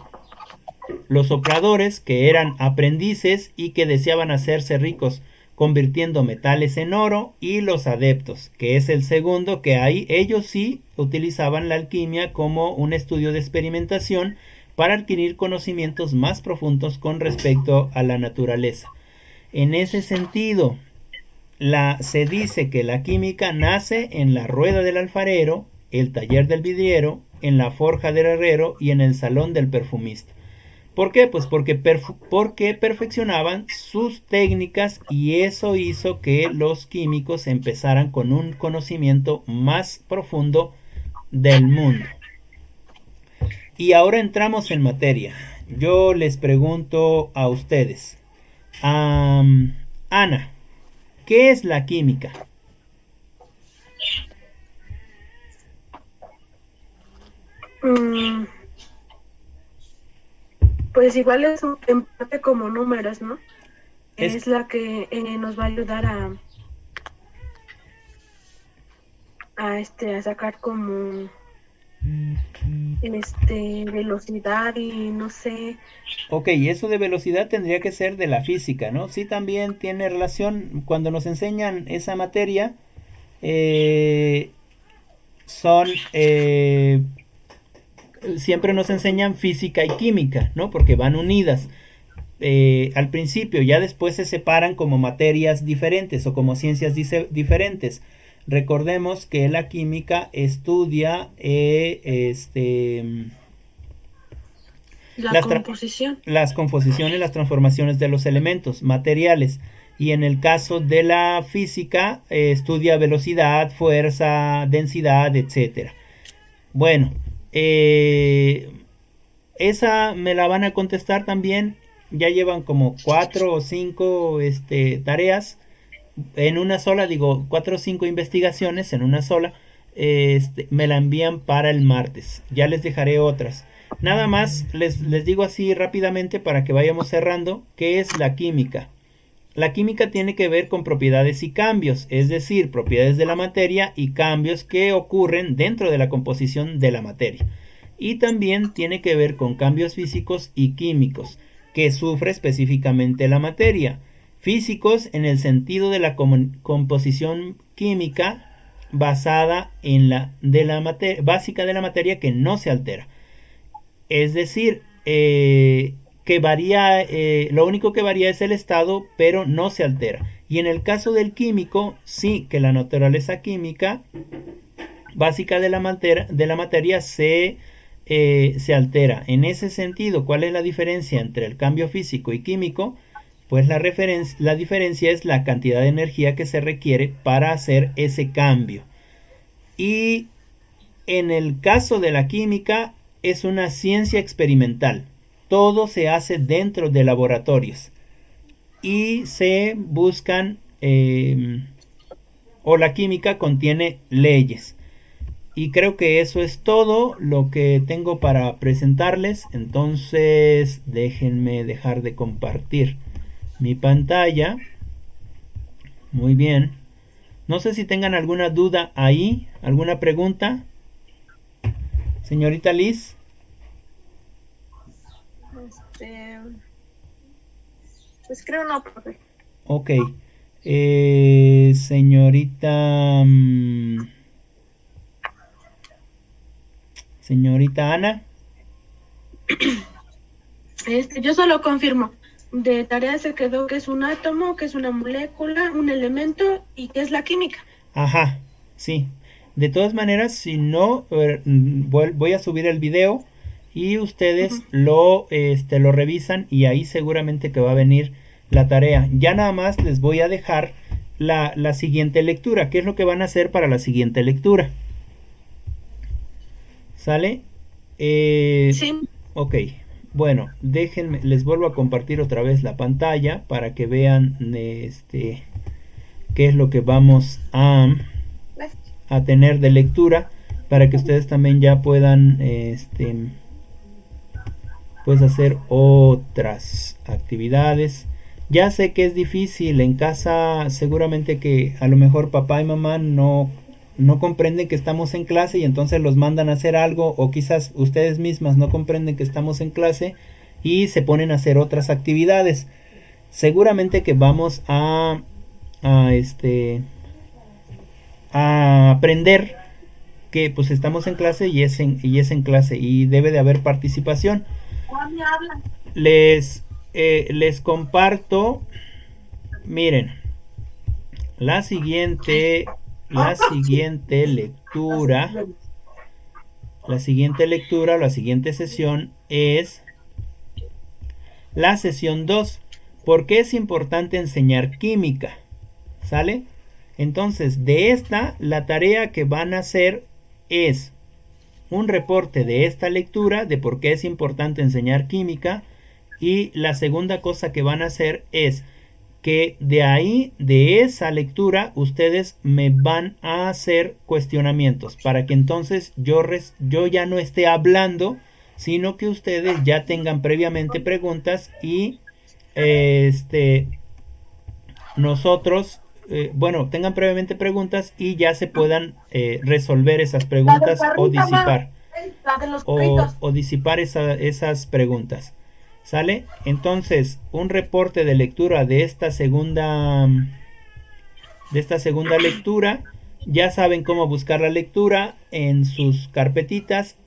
los sopladores, que eran aprendices y que deseaban hacerse ricos convirtiendo metales en oro, y los adeptos, que es el segundo, que ahí ellos sí utilizaban la alquimia como un estudio de experimentación para adquirir conocimientos más profundos con respecto a la naturaleza. En ese sentido, se dice que la química nace en la rueda del alfarero, el taller del vidriero, en la forja del herrero y en el salón del perfumista. ¿Por qué? Pues porque perfeccionaban sus técnicas y eso hizo que los químicos empezaran con un conocimiento más profundo del mundo. Y ahora entramos en materia. Yo les pregunto a ustedes. Ana, ¿qué es la química?
Mm, pues igual es en parte como números, ¿no?
Es-
Es la que nos va a ayudar a sacar como velocidad y no sé.
Ok, eso de velocidad tendría que ser de la física, ¿no? Sí, también tiene relación. Cuando nos enseñan esa materia, eh, son siempre nos enseñan física y química, ¿no? Porque van unidas. Al principio, ya después se separan como materias diferentes o como ciencias diferentes. Recordemos que la química estudia
La
las,
composición.
las composiciones, las transformaciones de los elementos materiales. Y en el caso de la física, estudia velocidad, fuerza, densidad, etcétera. Bueno, esa me la van a contestar también. Ya llevan como 4 o 5 tareas en una sola, digo, 4 o 5 investigaciones en una sola. Me la envían para el martes. Ya les dejaré otras. Nada más les digo así rápidamente para que vayamos cerrando. ¿Qué es la química? La química tiene que ver con propiedades y cambios, es decir, propiedades de la materia y cambios que ocurren dentro de la composición de la materia. Y también tiene que ver con cambios físicos y químicos que sufre específicamente la materia. Físicos en el sentido de la composición química basada en básica de la materia que no se altera. Es decir, que varía, lo único que varía es el estado, pero no se altera. Y en el caso del químico, sí que la naturaleza química básica de la materia se altera. En ese sentido, ¿cuál es la diferencia entre el cambio físico y químico? Pues la diferencia es la cantidad de energía que se requiere para hacer ese cambio. Y en el caso de la química es una ciencia experimental. Todo se hace dentro de laboratorios y se buscan o la química contiene leyes. Y creo que eso es todo lo que tengo para presentarles. Entonces déjenme dejar de compartir mi pantalla. Muy bien. No sé si tengan alguna duda ahí, alguna pregunta. Señorita Liz.
Pues creo no, profe.
Ok. Señorita... señorita Ana.
Yo solo confirmo. De tarea se quedó que es un átomo, que es una molécula, un elemento y que es la química.
Ajá, sí. De todas maneras, si no, voy a subir el video y ustedes lo revisan y ahí seguramente que va a venir la tarea. Ya nada más les voy a dejar la siguiente lectura. ¿Qué es lo que van a hacer para la siguiente lectura? ¿Sale?
Sí.
Ok. Bueno, déjenme, les vuelvo a compartir otra vez la pantalla para que vean qué es lo que vamos a tener de lectura, para que ustedes también ya puedan pues hacer otras actividades. Ya sé que es difícil en casa, seguramente que a lo mejor papá y mamá no comprenden que estamos en clase y entonces los mandan a hacer algo, o quizás ustedes mismas no comprenden que estamos en clase y se ponen a hacer otras actividades. Seguramente que vamos a aprender que pues estamos en clase y es en clase y debe de haber participación. Les comparto, miren, la siguiente lectura, la siguiente sesión es la sesión 2. ¿Por qué es importante enseñar química? ¿Sale? Entonces, de esta, la tarea que van a hacer es un reporte de esta lectura, de por qué es importante enseñar química, y la segunda cosa que van a hacer es que de ahí, de esa lectura, ustedes me van a hacer cuestionamientos, para que entonces yo ya no esté hablando, sino que ustedes ya tengan previamente preguntas y nosotros tengan previamente preguntas y ya se puedan resolver esas preguntas o disipar o disipar esas preguntas. ¿Sale? Entonces, un reporte de lectura de esta segunda lectura. Ya saben cómo buscar la lectura en sus carpetitas,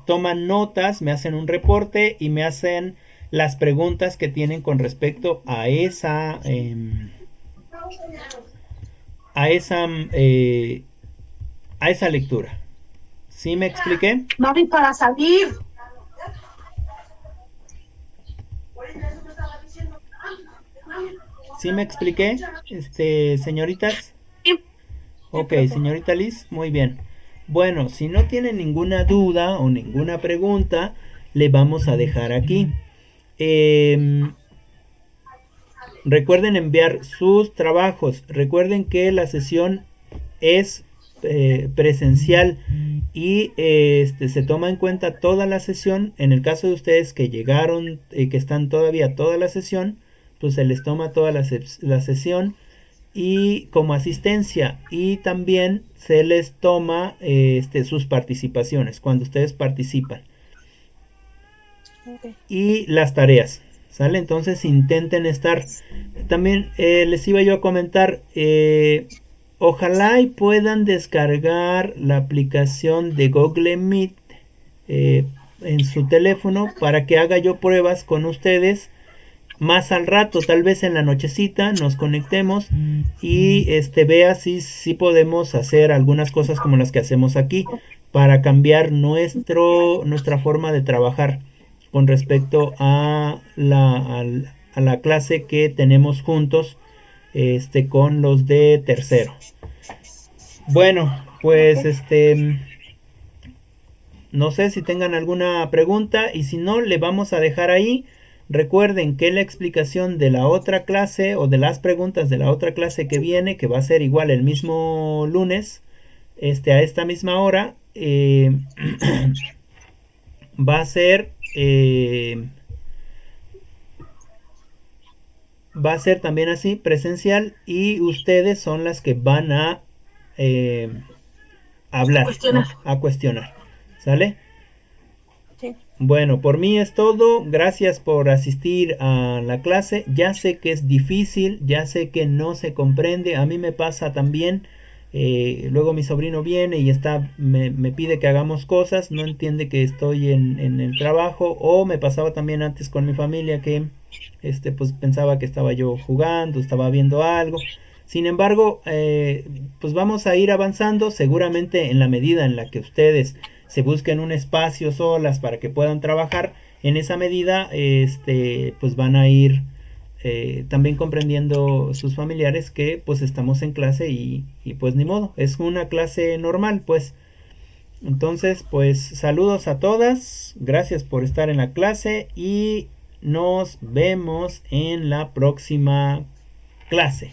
toman notas, me hacen un reporte y me hacen las preguntas que tienen con respecto a esa lectura. ¿Sí me expliqué?
Mami, para salir.
¿Sí me expliqué, señoritas? Ok, señorita Liz, muy bien. Bueno, si no tienen ninguna duda o ninguna pregunta, le vamos a dejar aquí. Recuerden enviar sus trabajos. Recuerden que la sesión es presencial y se toma en cuenta toda la sesión. En el caso de ustedes que llegaron y que están todavía toda la sesión, pues se les toma toda la sesión y como asistencia, y también se les toma sus participaciones cuando ustedes participan. Y las tareas, ¿sale? Entonces intenten estar. También les iba yo a comentar, ojalá y puedan descargar la aplicación de Google Meet en su teléfono para que haga yo pruebas con ustedes más al rato, tal vez en la nochecita nos conectemos y vea si podemos hacer algunas cosas como las que hacemos aquí para cambiar nuestra forma de trabajar con respecto a la clase que tenemos juntos con los de tercero. Bueno, pues no sé si tengan alguna pregunta, y si no, le vamos a dejar ahí. Recuerden que la explicación de la otra clase o de las preguntas de la otra clase que viene, que va a ser igual el mismo lunes, a esta misma hora, va a ser también así, presencial, y ustedes son las que van a hablar, ¿no? A cuestionar. ¿Sale?
Sí.
Bueno, por mí es todo. Gracias por asistir a la clase. Ya sé que es difícil, ya sé que no se comprende. A mí me pasa también. Luego mi sobrino viene y me pide que hagamos cosas. No entiende que estoy en el trabajo. O me pasaba también antes con mi familia que pues pensaba que estaba yo jugando, estaba viendo algo. Sin embargo, pues vamos a ir avanzando. Seguramente en la medida en la que ustedes se busquen un espacio solas para que puedan trabajar, en esa medida pues van a ir también comprendiendo sus familiares que pues estamos en clase y pues ni modo, es una clase normal pues. Entonces pues saludos a todas, gracias por estar en la clase y nos vemos en la próxima clase.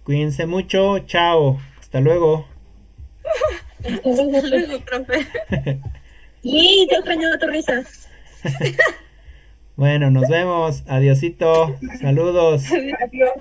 Cuídense mucho, chao, hasta luego.
Hasta luego, profe. Y te extraño tu risa.
Bueno, nos vemos, adiosito, saludos.
Adiós.